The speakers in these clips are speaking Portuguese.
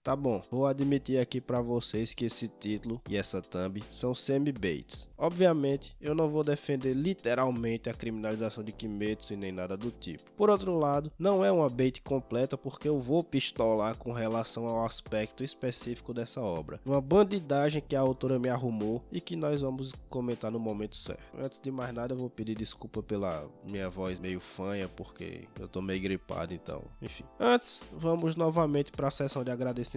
Tá bom, vou admitir aqui pra vocês que esse título e essa thumb são semi-baits. Obviamente, eu não vou defender literalmente a criminalização de Kimetsu e nem nada do tipo. Por outro lado, não é uma bait completa porque eu vou pistolar com relação ao aspecto específico dessa obra. Uma bandidagem que a autora me arrumou e que nós vamos comentar no momento certo. Antes de mais nada, eu vou pedir desculpa pela minha voz meio fanha porque eu tô meio gripado, então, enfim. Antes, vamos novamente para a sessão de agradecimentos.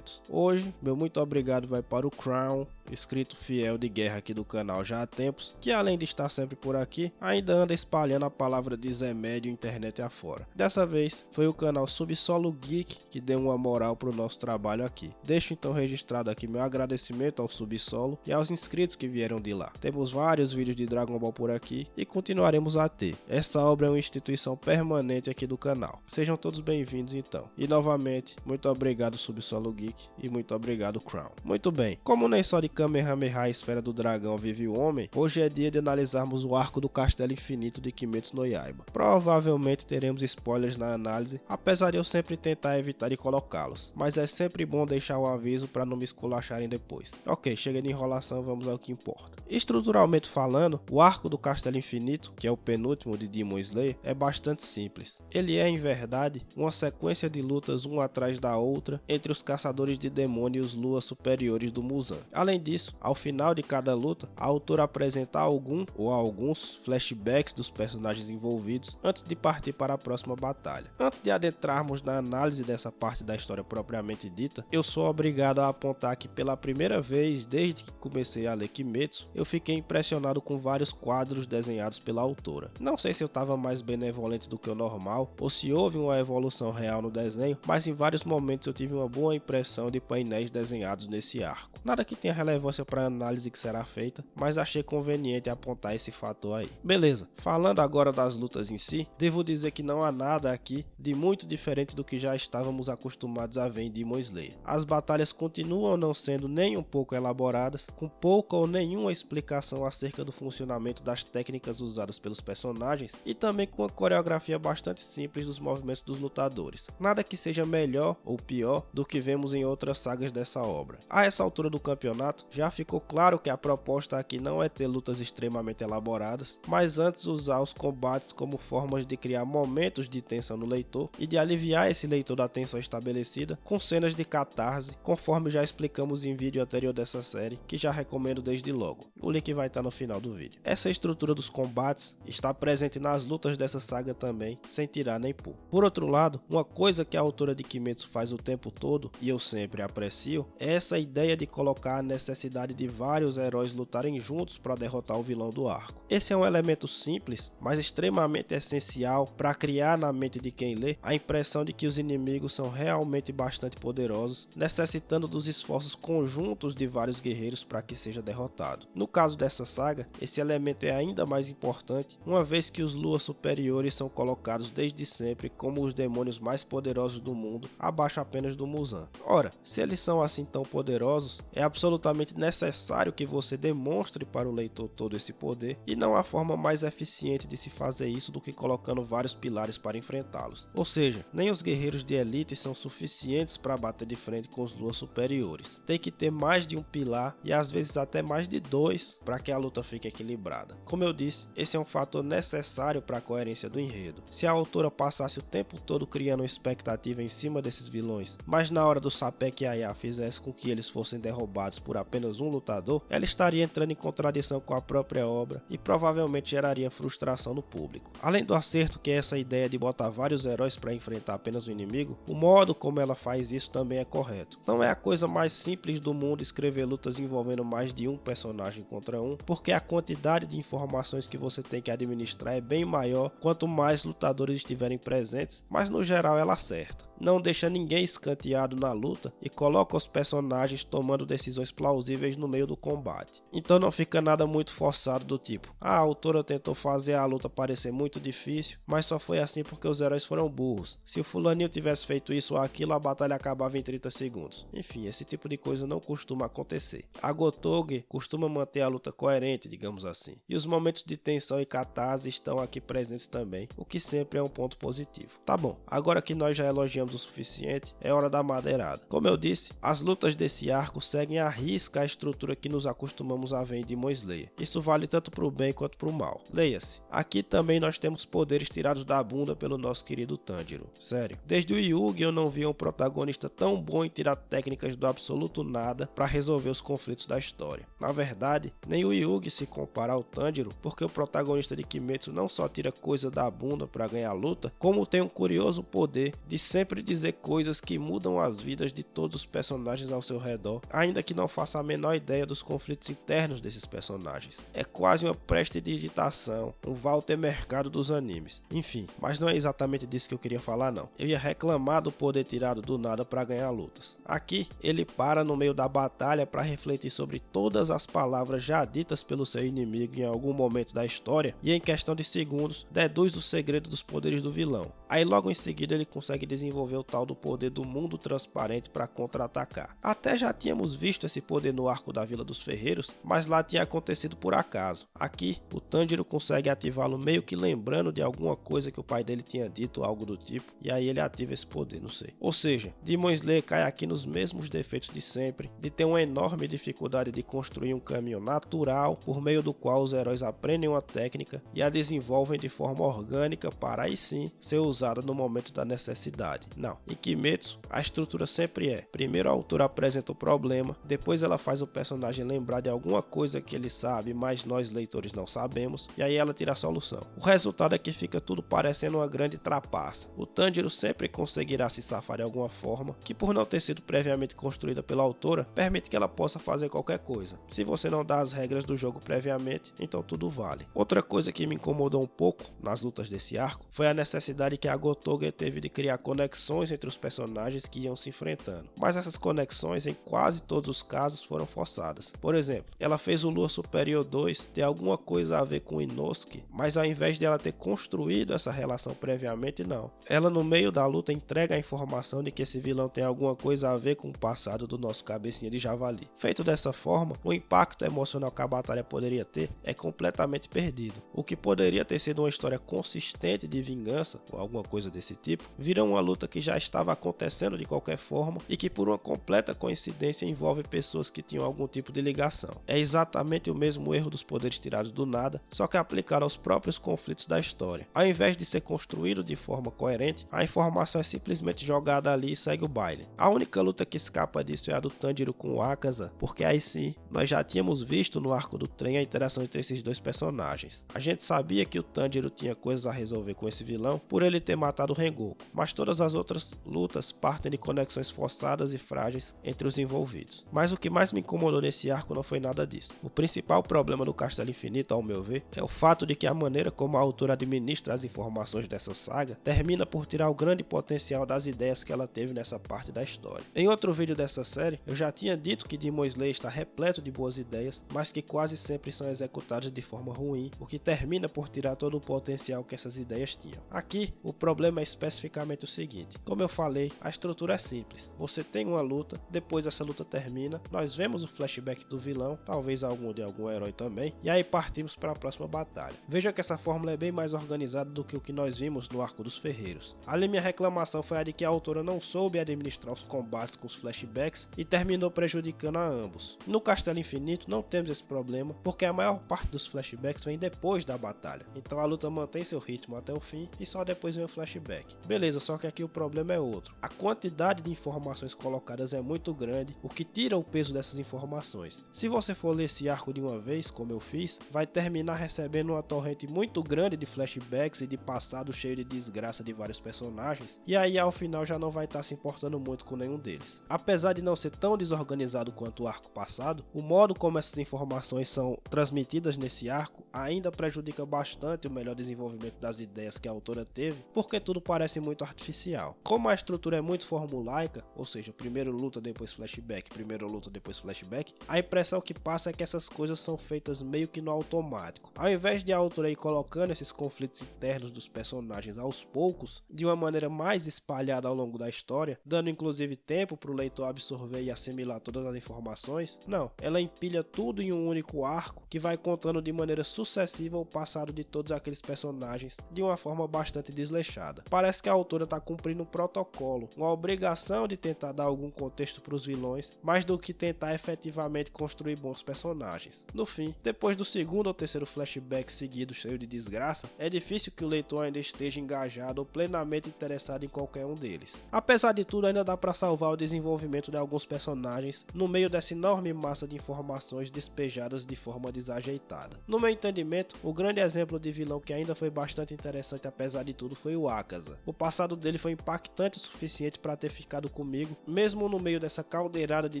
Hoje, meu muito obrigado vai para o Crown, inscrito fiel de guerra aqui do canal já há tempos, que além de estar sempre por aqui, ainda anda espalhando a palavra de Zé Médio internet afora. Dessa vez, foi o canal Subsolo Geek que deu uma moral pro nosso trabalho aqui. Deixo então registrado aqui meu agradecimento ao Subsolo e aos inscritos que vieram de lá. Temos vários vídeos de Dragon Ball por aqui e continuaremos a ter. Essa obra é uma instituição permanente aqui do canal. Sejam todos bem-vindos então. E novamente, muito obrigado Subsolo Geek e muito obrigado Crown. Muito bem, como nem só de Kamehameha Esfera do Dragão vive o homem, hoje é dia de analisarmos o arco do Castelo Infinito de Kimetsu no Yaiba. Provavelmente teremos spoilers na análise, apesar de eu sempre tentar evitar de colocá-los, mas é sempre bom deixar o aviso para não me esculacharem depois. Ok, chega de enrolação, vamos ao que importa. Estruturalmente falando, o arco do Castelo Infinito, que é o penúltimo de Demon Slayer, é bastante simples. Ele é, em verdade, uma sequência de lutas uma atrás da outra entre os caçadores de demônio e os luas superiores do Muzan. Além disso, ao final de cada luta, a autora apresenta algum ou alguns flashbacks dos personagens envolvidos antes de partir para a próxima batalha. Antes de adentrarmos na análise dessa parte da história propriamente dita, eu sou obrigado a apontar que pela primeira vez desde que comecei a ler Kimetsu, eu fiquei impressionado com vários quadros desenhados pela autora. Não sei se eu estava mais benevolente do que o normal, ou se houve uma evolução real no desenho, mas em vários momentos eu tive uma boa impressão de painéis desenhados nesse arco. Nada que tenha relevância para a análise que será feita, mas achei conveniente apontar esse fator aí. Beleza, falando agora das lutas em si, devo dizer que não há nada aqui de muito diferente do que já estávamos acostumados a ver em Demon Slayer. As batalhas continuam não sendo nem um pouco elaboradas, com pouca ou nenhuma explicação acerca do funcionamento das técnicas usadas pelos personagens e também com uma coreografia bastante simples dos movimentos dos lutadores. Nada que seja melhor ou pior do que vemos em outras sagas dessa obra. A essa altura do campeonato, já ficou claro que a proposta aqui não é ter lutas extremamente elaboradas, mas antes usar os combates como formas de criar momentos de tensão no leitor e de aliviar esse leitor da tensão estabelecida com cenas de catarse, conforme já explicamos em vídeo anterior dessa série, que já recomendo desde logo. O link vai estar no final do vídeo. Essa estrutura dos combates está presente nas lutas dessa saga também, sem tirar nem pôr. Por outro lado, uma coisa que a autora de Kimetsu faz o tempo todo, e eu sempre aprecio, é essa ideia de colocar a necessidade de vários heróis lutarem juntos para derrotar o vilão do arco. Esse é um elemento simples, mas extremamente essencial para criar na mente de quem lê a impressão de que os inimigos são realmente bastante poderosos, necessitando dos esforços conjuntos de vários guerreiros para que seja derrotado. No caso dessa saga, esse elemento é ainda mais importante, uma vez que os luas superiores são colocados desde sempre como os demônios mais poderosos do mundo, abaixo apenas do Muzan. Ora, se eles são assim tão poderosos, é absolutamente necessário que você demonstre para o leitor todo esse poder, e não há forma mais eficiente de se fazer isso do que colocando vários pilares para enfrentá-los. Ou seja, nem os guerreiros de elite são suficientes para bater de frente com os luas superiores. Tem que ter mais de um pilar e às vezes até mais de dois para que a luta fique equilibrada. Como eu disse, esse é um fator necessário para a coerência do enredo. Se a autora passasse o tempo todo criando uma expectativa em cima desses vilões, mas na hora do Sapek Yaya fizesse com que eles fossem derrubados por apenas um lutador, ela estaria entrando em contradição com a própria obra e provavelmente geraria frustração no público. Além do acerto que é essa ideia de botar vários heróis para enfrentar apenas um inimigo, o modo como ela faz isso também é correto. Não é a coisa mais simples do mundo escrever lutas envolvendo mais de um personagem contra um, porque a quantidade de informações que você tem que administrar é bem maior quanto mais lutadores estiverem presentes, mas no geral ela acerta. Não deixa ninguém escanteado na luta e coloca os personagens tomando decisões plausíveis no meio do combate. Então não fica nada muito forçado do tipo, a autora tentou fazer a luta parecer muito difícil, mas só foi assim porque os heróis foram burros. Se o fulaninho tivesse feito isso ou aquilo, a batalha acabava em 30 segundos. Enfim, esse tipo de coisa não costuma acontecer. A Gotoge costuma manter a luta coerente, digamos assim. E os momentos de tensão e catarse estão aqui presentes também, o que sempre é um ponto positivo. Tá bom, agora que nós já elogiamos o suficiente, é hora da Madé alterada. Como eu disse, as lutas desse arco seguem à risca a estrutura que nos acostumamos a ver em Demon Slayer. Isso vale tanto para o bem quanto para o mal. Leia-se, aqui também nós temos poderes tirados da bunda pelo nosso querido Tanjiro. Sério, desde o Yugi eu não via um protagonista tão bom em tirar técnicas do absoluto nada para resolver os conflitos da história. Na verdade, nem o Yugi se compara ao Tanjiro, porque o protagonista de Kimetsu não só tira coisa da bunda para ganhar a luta, como tem um curioso poder de sempre dizer coisas que mudam as vidas de todos os personagens ao seu redor, ainda que não faça a menor ideia dos conflitos internos desses personagens. É quase uma prestidigitação, um Walter Mercado dos animes. Enfim, mas não é exatamente disso que eu queria falar não. Eu ia reclamar do poder tirado do nada para ganhar lutas. Aqui, ele para no meio da batalha para refletir sobre todas as palavras já ditas pelo seu inimigo em algum momento da história e em questão de segundos deduz o segredo dos poderes do vilão. Aí logo em seguida ele consegue desenvolver o tal do poder do mundo transparente para contra-atacar. Até já tínhamos visto esse poder no arco da Vila dos Ferreiros, mas lá tinha acontecido por acaso. Aqui, o Tanjiro consegue ativá-lo meio que lembrando de alguma coisa que o pai dele tinha dito, algo do tipo, e aí ele ativa esse poder, não sei. Ou seja, Demon Slayer cai aqui nos mesmos defeitos de sempre, de ter uma enorme dificuldade de construir um caminho natural por meio do qual os heróis aprendem uma técnica e a desenvolvem de forma orgânica para aí sim ser usada no momento da necessidade. Não, em Kimetsu a estrutura sempre é: primeiro a autora apresenta o problema, depois ela faz o personagem lembrar de alguma coisa que ele sabe, mas nós leitores não sabemos, e aí ela tira a solução. O resultado é que fica tudo parecendo uma grande trapaça. O Tanjiro sempre conseguirá se safar de alguma forma, que por não ter sido previamente construída pela autora, permite que ela possa fazer qualquer coisa. Se você não dá as regras do jogo previamente, então tudo vale. Outra coisa que me incomodou um pouco nas lutas desse arco foi a necessidade que a Gotoge teve de criar conexões entre os personagens que iam se enfrentando, mas essas conexões em quase todos os casos foram forçadas. Por exemplo, ela fez o Lua Superior 2 ter alguma coisa a ver com Inosuke, mas ao invés de ela ter construído essa relação previamente, não. Ela no meio da luta entrega a informação de que esse vilão tem alguma coisa a ver com o passado do nosso cabecinha de javali. Feito dessa forma, o impacto emocional que a batalha poderia ter é completamente perdido. O que poderia ter sido uma história consistente de vingança, ou alguma coisa desse tipo, vira uma luta que já estava acontecendo de qualquer forma e que por uma completa coincidência envolve pessoas que tinham algum tipo de ligação. É exatamente o mesmo erro dos poderes tirados do nada, só que aplicado aos próprios conflitos da história. Ao invés de ser construído de forma coerente, a informação é simplesmente jogada ali e segue o baile. A única luta que escapa disso é a do Tanjiro com o Akaza, porque aí sim, nós já tínhamos visto no arco do trem a interação entre esses dois personagens. A gente sabia que o Tanjiro tinha coisas a resolver com esse vilão por ele ter matado o Rengoku, mas todas as outras lutas partem de conexões forçadas e frágeis entre os envolvidos. Mas o que mais me incomodou nesse arco não foi nada disso. O principal problema do Castelo Infinito, ao meu ver, é o fato de que a maneira como a autora administra as informações dessa saga termina por tirar o grande potencial das ideias que ela teve nessa parte da história. Em outro vídeo dessa série, eu já tinha dito que Demon Slayer está repleto de boas ideias, mas que quase sempre são executadas de forma ruim, o que termina por tirar todo o potencial que essas ideias tinham. Aqui, o problema é especificamente o seguinte: como eu falei, a estrutura é simples. Você tem uma luta, depois essa luta termina, nós vemos o flashback do vilão, talvez algum de algum herói também, e aí partimos para a próxima batalha. Veja que essa fórmula é bem mais organizada do que o que nós vimos no Arco dos Ferreiros. Ali minha reclamação foi a de que a autora não soube administrar os combates com os flashbacks e terminou prejudicando a ambos. No Castelo Infinito não temos esse problema, porque a maior parte dos flashbacks vem depois da batalha, então a luta mantém seu ritmo até o fim e só depois vem o flashback. Beleza, só que aqui o problema é outro. A quantidade de informações colocadas é muito grande, o que tira o peso dessas informações. Se você for ler esse arco de uma vez, como eu fiz, vai terminar recebendo uma torrente muito grande de flashbacks e de passado cheio de desgraça de vários personagens, e aí ao final já não vai estar se importando muito com nenhum deles. Apesar de não ser tão desorganizado quanto o arco passado, o modo como essas informações são transmitidas nesse arco ainda prejudica bastante o melhor desenvolvimento das ideias que a autora teve, porque tudo parece muito artificial. Como a estrutura é muito formulaica, ou seja, primeiro luta depois flashback, primeiro luta depois flashback, a impressão que passa é que essas coisas são feitas meio que no automático. Ao invés de a autora ir colocando esses conflitos internos dos personagens aos poucos, de uma maneira mais espalhada ao longo da história, dando inclusive tempo para o leitor absorver e assimilar todas as informações, não, ela empilha tudo em um único arco que vai contando de maneira sucessiva o passado de todos aqueles personagens de uma forma bastante desleixada. fechada. Parece que a autora está cumprindo um protocolo, uma obrigação de tentar dar algum contexto para os vilões, mais do que tentar efetivamente construir bons personagens. No fim, depois do segundo ou terceiro flashback seguido cheio de desgraça, é difícil que o leitor ainda esteja engajado ou plenamente interessado em qualquer um deles. Apesar de tudo, ainda dá para salvar o desenvolvimento de alguns personagens no meio dessa enorme massa de informações despejadas de forma desajeitada. No meu entendimento, o grande exemplo de vilão que ainda foi bastante interessante apesar de tudo foi o Akaza. O passado dele foi impactante o suficiente para ter ficado comigo, mesmo no meio dessa caldeirada de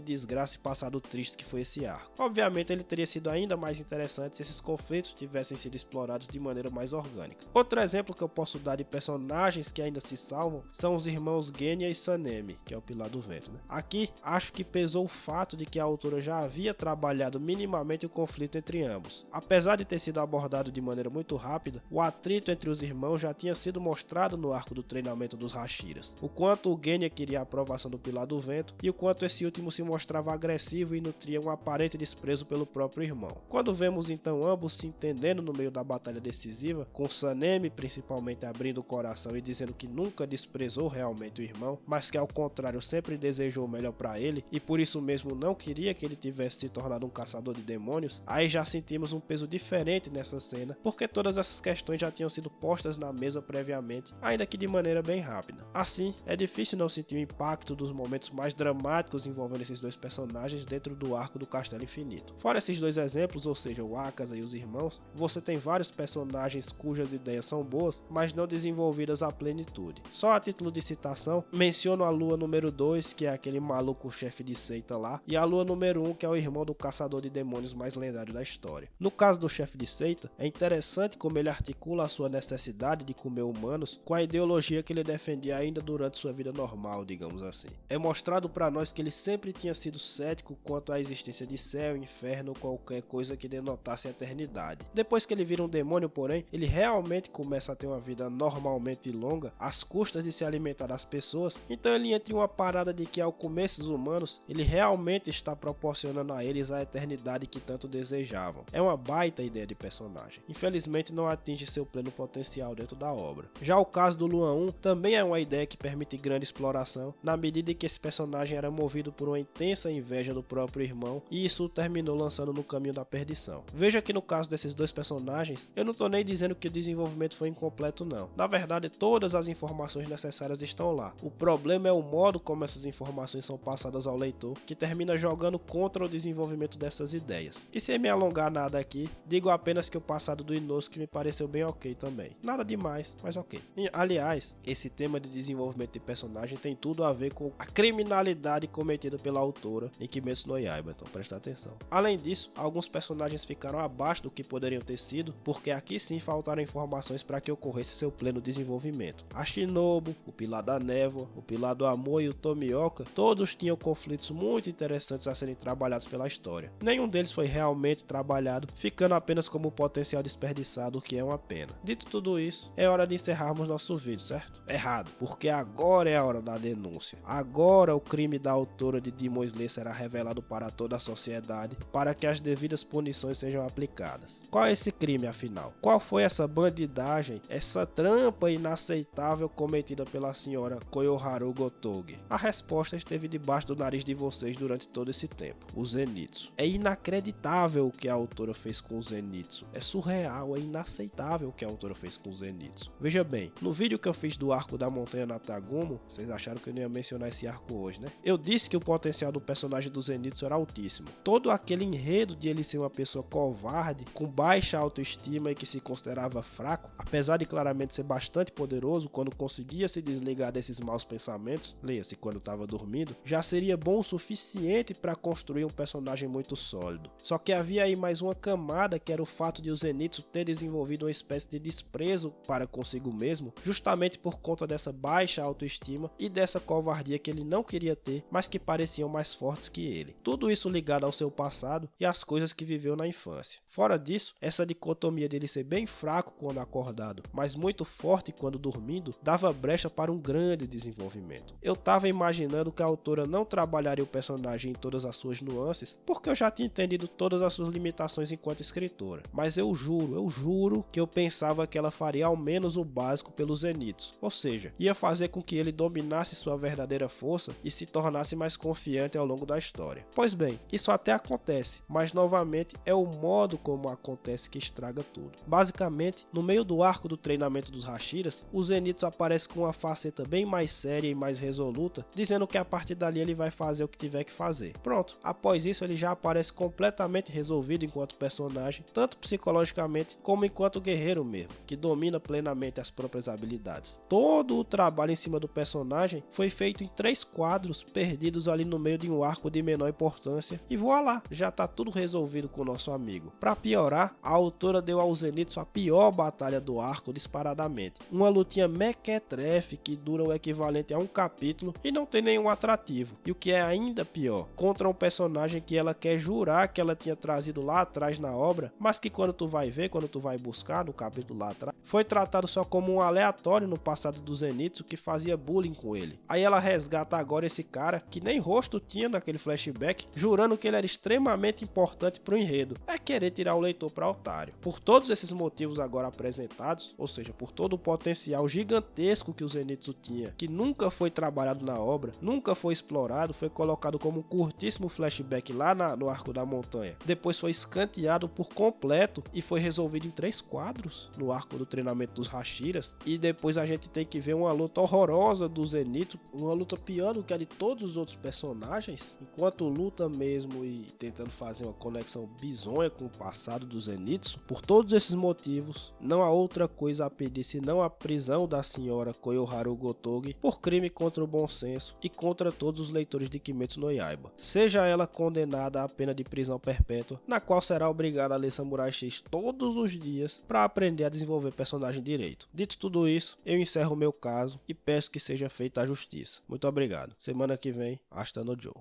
desgraça e passado triste que foi esse arco. Obviamente ele teria sido ainda mais interessante se esses conflitos tivessem sido explorados de maneira mais orgânica. Outro exemplo que eu posso dar de personagens que ainda se salvam são os irmãos Genya e Sanemi, que é o Pilar do Vento, né? Aqui acho que pesou o fato de que a autora já havia trabalhado minimamente o conflito entre ambos. Apesar de ter sido abordado de maneira muito rápida, o atrito entre os irmãos já tinha sido mostrado no arco do treinamento dos Hashiras. O quanto o Genya queria a aprovação do Pilar do Vento e o quanto esse último se mostrava agressivo e nutria um aparente desprezo pelo próprio irmão. Quando vemos então ambos se entendendo no meio da batalha decisiva, com Sanemi principalmente abrindo o coração e dizendo que nunca desprezou realmente o irmão, mas que ao contrário sempre desejou o melhor para ele e por isso mesmo não queria que ele tivesse se tornado um caçador de demônios, aí já sentimos um peso diferente nessa cena, porque todas essas questões já tinham sido postas na mesa previamente, ainda que de maneira bem rápida. Assim, é difícil não sentir o impacto dos momentos mais dramáticos envolvendo esses dois personagens dentro do arco do Castelo Infinito. Fora esses dois exemplos, ou seja, o Akaza e os irmãos, você tem vários personagens cujas ideias são boas, mas não desenvolvidas à plenitude. Só a título de citação, menciono a Lua número 2, que é aquele maluco chefe de seita lá, e a Lua número 1, que é o irmão do caçador de demônios mais lendário da história. No caso do chefe de seita, é interessante como ele articula a sua necessidade de comer humanos com a ideologia que ele defendia ainda durante sua vida normal, digamos assim. É mostrado para nós que ele sempre tinha sido cético quanto à existência de céu, inferno ou qualquer coisa que denotasse a eternidade. Depois que ele vira um demônio, porém, ele realmente começa a ter uma vida normalmente longa, às custas de se alimentar das pessoas, então ele entra em uma parada de que ao comer esses humanos, ele realmente está proporcionando a eles a eternidade que tanto desejavam. É uma baita ideia de personagem. Infelizmente não atinge seu pleno potencial dentro da obra. Já o caso do Lua 1 também é uma ideia que permite grande exploração, na medida em que esse personagem era movido por uma intensa inveja do próprio irmão, e isso o terminou lançando no caminho da perdição. Veja que no caso desses dois personagens, eu não tô nem dizendo que o desenvolvimento foi incompleto não. Na verdade, todas as informações necessárias estão lá. O problema é o modo como essas informações são passadas ao leitor, que termina jogando contra o desenvolvimento dessas ideias. E sem me alongar nada aqui, digo apenas que o passado do Inosuke me pareceu bem ok também. Nada demais, mas ok. E, aliás, esse tema de desenvolvimento de personagem tem tudo a ver com a criminalidade cometida pela autora em Kimetsu no Yaiba, então presta atenção. Além disso, alguns personagens ficaram abaixo do que poderiam ter sido, porque aqui sim faltaram informações para que ocorresse seu pleno desenvolvimento. A Shinobu, o Pilar da Névoa, o Pilar do Amor e o Tomioka, todos tinham conflitos muito interessantes a serem trabalhados pela história. Nenhum deles foi realmente trabalhado, ficando apenas como potencial desperdiçado, o que é uma pena. Dito tudo isso, é hora de encerrarmos nosso vídeo, certo? Errado, porque agora é a hora da denúncia. Agora o crime da autora de Demon Slayer será revelado para toda a sociedade, para que as devidas punições sejam aplicadas. Qual é esse crime, afinal? Qual foi essa bandidagem, essa trampa inaceitável cometida pela senhora Koyoharu Gotoge? A resposta esteve debaixo do nariz de vocês durante todo esse tempo: o Zenitsu. É inacreditável o que a autora fez com o Zenitsu. É surreal, é inaceitável o que a autora fez com o Zenitsu. Veja bem, no vídeo que eu fiz do arco da montanha Natagumo, vocês acharam que eu não ia mencionar esse arco hoje, né? Eu disse que o potencial do personagem do Zenitsu era altíssimo. Todo aquele enredo de ele ser uma pessoa covarde, com baixa autoestima e que se considerava fraco, apesar de claramente ser bastante poderoso quando conseguia se desligar desses maus pensamentos, leia-se quando estava dormindo, já seria bom o suficiente para construir um personagem muito sólido. Só que havia aí mais uma camada, que era o fato de o Zenitsu ter desenvolvido uma espécie de desprezo para consigo mesmo, justamente por conta dessa baixa autoestima e dessa covardia que ele não queria ter, mas que pareciam mais fortes que ele. Tudo isso ligado ao seu passado e às coisas que viveu na infância. Fora disso, essa dicotomia dele ser bem fraco quando acordado, mas muito forte quando dormindo, dava brecha para um grande desenvolvimento. Eu estava imaginando que a autora não trabalharia o personagem em todas as suas nuances, porque eu já tinha entendido todas as suas limitações enquanto escritora. Mas eu juro que eu pensava que ela faria ao menos o básico básico pelo Zenitsu, ou seja, ia fazer com que ele dominasse sua verdadeira força e se tornasse mais confiante ao longo da história. Pois bem, isso até acontece, mas novamente é o modo como acontece que estraga tudo. Basicamente, no meio do arco do treinamento dos Hashiras, o Zenitsu aparece com uma faceta bem mais séria e mais resoluta, dizendo que a partir dali ele vai fazer o que tiver que fazer. Pronto, após isso ele já aparece completamente resolvido enquanto personagem, tanto psicologicamente como enquanto guerreiro mesmo, que domina plenamente as próprias habilidades. Todo o trabalho em cima do personagem foi feito em 3 quadros perdidos ali no meio de um arco de menor importância e voilá, já tá tudo resolvido com o nosso amigo. Para piorar, a autora deu ao Zenitsu a pior batalha do arco disparadamente, uma lutinha mequetrefe que dura o equivalente a um capítulo e não tem nenhum atrativo, e o que é ainda pior, contra um personagem que ela quer jurar que ela tinha trazido lá atrás na obra, mas que quando tu vai ver, quando tu vai buscar no capítulo lá atrás, foi tratado só como um aleatório no passado do Zenitsu que fazia bullying com ele. Aí ela resgata agora esse cara que nem rosto tinha naquele flashback, jurando que ele era extremamente importante pro enredo. É querer tirar o leitor para otário. Por todos esses motivos agora apresentados, ou seja, por todo o potencial gigantesco que o Zenitsu tinha, que nunca foi trabalhado na obra, nunca foi explorado, foi colocado como um curtíssimo flashback lá no Arco da Montanha, depois foi escanteado por completo e foi resolvido em 3 quadros no arco do treinamento dos Hashiras, e depois a gente tem que ver uma luta horrorosa do Zenitsu, uma luta pior do que a de todos os outros personagens, enquanto luta mesmo e tentando fazer uma conexão bizonha com o passado do Zenitsu. Por todos esses motivos, não há outra coisa a pedir senão a prisão da senhora Koyoharu Gotoge por crime contra o bom senso e contra todos os leitores de Kimetsu no Yaiba. Seja ela condenada à pena de prisão perpétua, na qual será obrigada a ler Samurai X todos os dias para aprender a desenvolver personagem direito. Dito tudo isso, eu encerro o meu caso e peço que seja feita a justiça. Muito obrigado. Semana que vem, hasta no Joe.